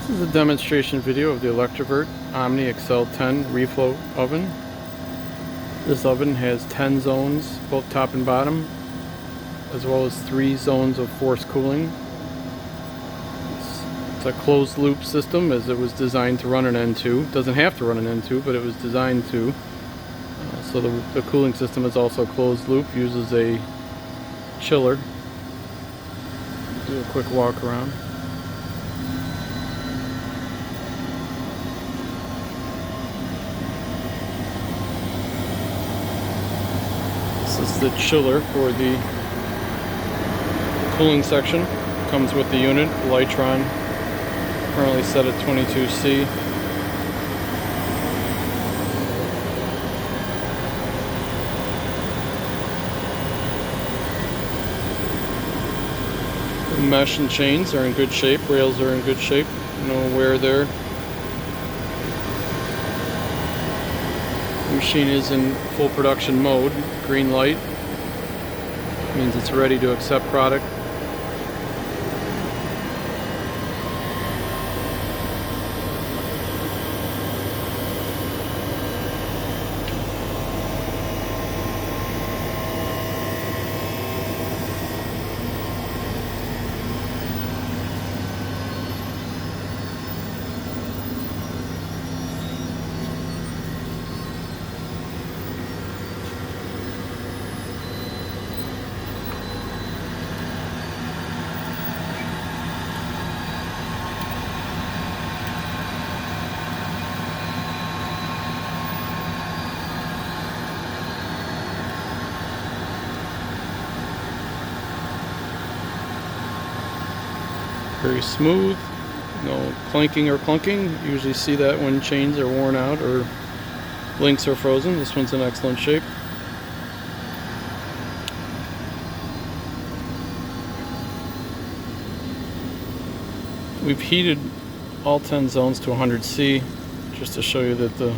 This is a demonstration video of the Electrovert Omni XL10 Reflow oven. This oven has 10 zones, both top and bottom, as well as 3 zones of forced cooling. It's a closed loop system, as it was designed to run an N2. It doesn't have to run an N2, but it was designed to. So the cooling system is also closed loop, uses a chiller. Do a quick walk around. This is the chiller for the cooling section. Comes with the unit, the Litron, currently set at 22C. The mesh and chains are in good shape, rails are in good shape, no wear there. The machine is in full production mode. Green light means it's ready to accept product. Very smooth, no clanking or clunking. You usually see that when chains are worn out or links are frozen. This one's in excellent shape. We've heated all 10 zones to 100C just to show you that the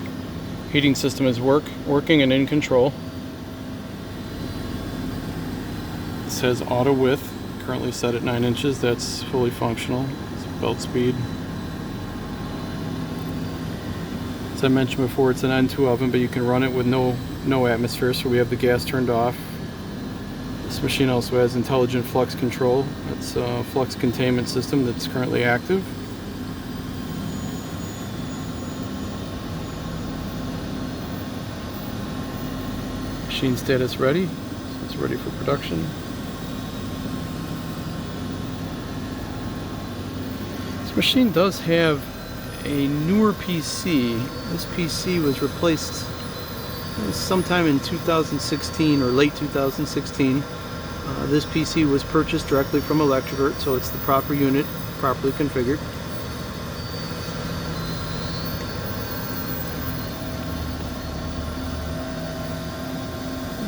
heating system is working and in control. It says auto width. Currently set at 9 inches. That's fully functional. It's belt speed. As I mentioned before, it's an N2 oven, but you can run it with no atmosphere, so we have the gas turned off. This machine also has intelligent flux control. It's a flux containment system that's currently active. Machine status ready. So it's ready for production. This machine does have a newer PC. This PC was replaced sometime in 2016 or late 2016. This PC was purchased directly from Electrovert, so it's the proper unit, properly configured.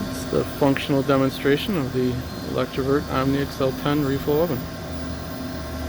It's the functional demonstration of the Electrovert Omni XL10 Reflow oven.